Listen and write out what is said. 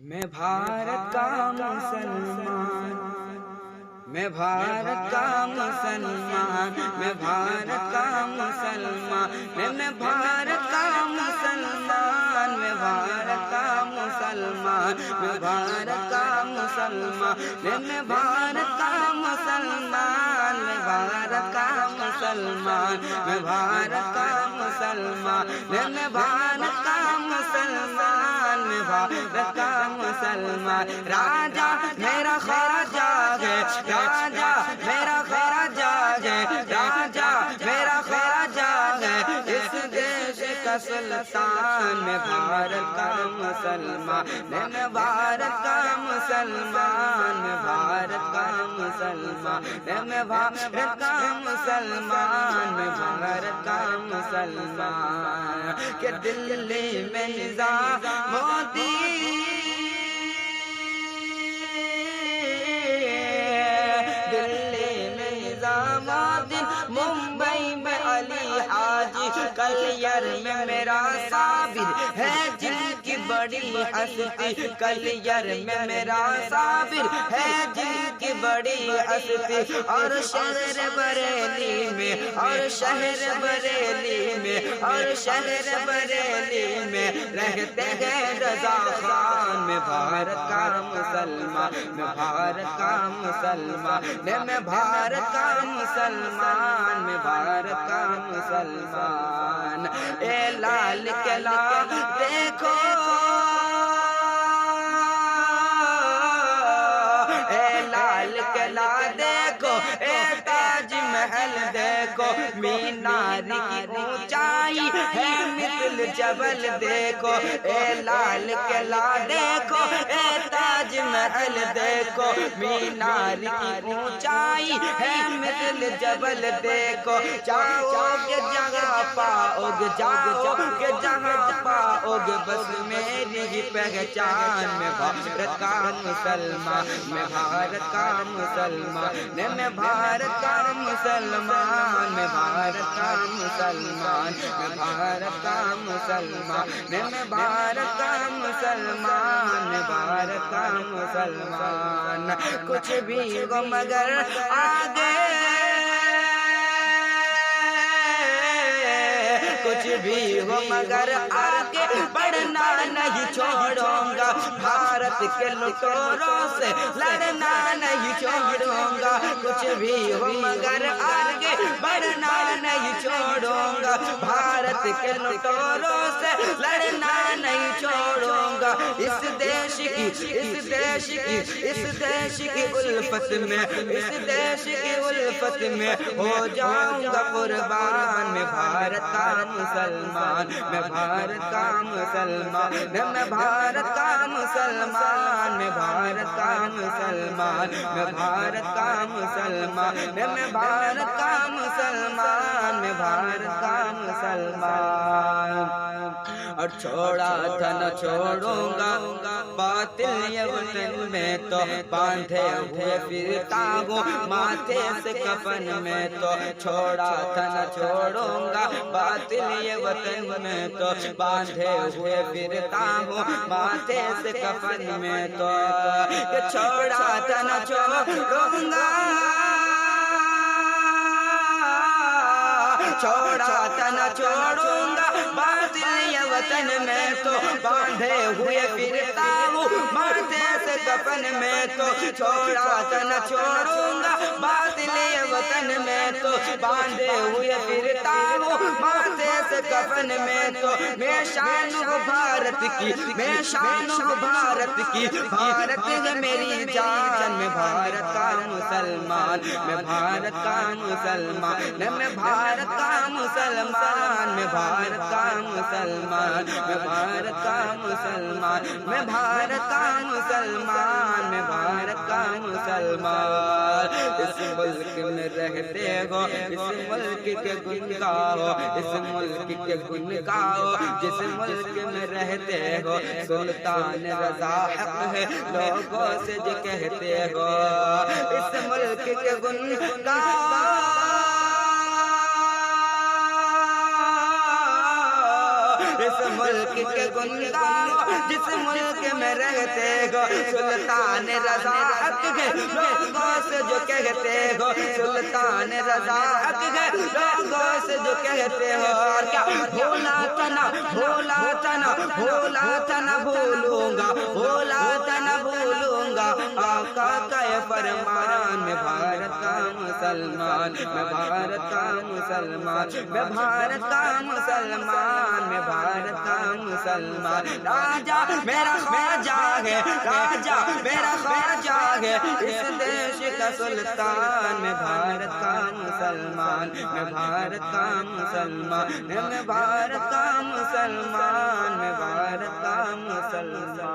میں بھارت کا مسلمان، میں بھارت کا مسلمان، میں بھارت کا مسلمان، میں بھارت کا مسلمان، میں بھارت کا مسلمان، میں بھارت کا مسلمان، میں بھارت کا مسلمان، میں بھارت کا مسلمان، میں بھارت کا مسلمان، میں بھارت کا مسلمان، میں بھارت کا مسلمان۔ راجا میرا خواجہ ہے، راجا میرا خواجہ ہے، راجا میرا خواجہ ہے، اس دیش کا سلطان۔ میں بھارت کا مسلمان، میں بھارت کا مسلمان، میں بھارت کا مسلمان، میں بھارت کا مسلمان، میں بھارت کا مسلمان۔ کہ دلی میں نظام مودی، ممبئی میں علی حاجی، کلیر میں میرا صابر ہے جن کی بڑی ہستی، کلیر میں میرا صابر ہے جن کی بڑی ہستی۔ اور شہر بریلی میں، اور شہر بریلی میں، اور شہر بریلی میں رہتے ہیں رضا خان۔ میں بھارت کا مسلمان، میں بھارت کا مسلمان، میں بھارت کا مسلمان، میں بھارت کا مسلمان۔ اے لال قلعہ دیکھو، اے لال قلعہ دیکھو، اے تاج محل دیکھو، مینار کی اونچائی ہے مثل جبل دیکھو۔ اے لال قلعہ دیکھو، اے تاج محل دیکھو، مینار کی اونچائی ہے مثل جبل دیکھو۔ جاؤ کہ جہاں پاؤ گے، جاؤ کہ جہاں پاؤ گے بس میری ہی پہچان۔ میں بھارت کا مسلمان، میں بھارت کا مسلمان، میں بھارت کا مسلمان، میں بھارت کا مسلمان، میں بھارت کا مسلمان، میں بھارت کا مسلمان، میں بھارت کا مسلمان۔ کچھ بھی ہو مگر آگے، کچھ بھی ہو مگر آگے بڑھنا نہیں چھوڑوں گا، بھارت کے لٹوروں سے لڑنا نہیں چھوڑوں گا۔ کچھ بھی ہو مگر آگے بڑھنا نہیں چھوڑوں گا، بھارت کے لٹوروں سے لڑنا نہیں چھوڑوں گا۔ اس دیش کی، اس دیش کی، اس دیش کی الفت میں، اس دیش کی الفت میں ہو جاؤں گا قربان۔ میں بھارت کا مسلمان، میں بھارت کا مسلمان، میں بھارت کا مسلمان، میں بھارت کا مسلمان، میں بھارت کا مسلمان، میں بھارت کا مسلمان، میں بھارت کا مسلمان۔ اور چھوڑا تھا نہ چھوڑوں گا باطل یہ وطن میں تو باندھے ہوئے پھرتا ہوں ماتھے سے کفن میں تو۔ چھوڑا تھا نہ چھوڑوں گا باطل یہ وطن میں تو باندھے ہوئے پھرتا ہوں ماتھے سے کفن میں تو۔ کہ چھوڑا تھا نہ چھوڑوں گا، چھوڑا تھا نہ چھوڑوں گا باطل یہ وطن میں تو باندھے ہوئے پھرتا ہوں ماتھے سے کفن میں تو۔ چھوڑا تھا نہ چھوڑوں گا باطل یہ وطن میں تو باندھے ہوئے پھرتا ہوں ماتھے سے کفن میں تو۔ میں شان ہوں بھارت کی، میں شان ہوں بھارت کی، بھارت ہے میری جان۔ میں بھارت کا مسلمان، میں بھارت کا مسلمان، میں بھارت کا مسلمان، میں بھارت کا مسلمان، میں بھارت کا مسلمان، میں بھارت کا مسلمان، میں بھارت کا مسلمان۔ اس ملک میں رہتے ہو، اس ملک کے گن گاؤ، اس ملک کے گن گاؤ، جس ملک میں رہتے ہو سلطان رضا حق ہے لوگوں سے جو کہتے ہو۔ اس ملک کے گن گاؤ، اس ملک کے گن گاؤ، جس ملک میں رہتے ہو سلطان رضا حق ہے لوگوں سے جو کہتے ہو سلطان رضا حق ہے لوگوں سے جو کہتے ہو اور کیا بھولا تنا بھولا تنا بھولا تنا بھولوں گا بھولا تنا بھولوں گا آقا کا فرمان میں بھارت کا مسلمان میں بھارت کا مسلمان میں بھارت کا مسلمان میں بھارت کا مسلمان راجا میرا خواجہ ہے راجا میرا خواجہ ہے اس دیش کا سلطان میں بھارت کا مسلمان میں بھارت کا مسلمان میں بھارت کا مسلمان میں بھارت کا مسلمان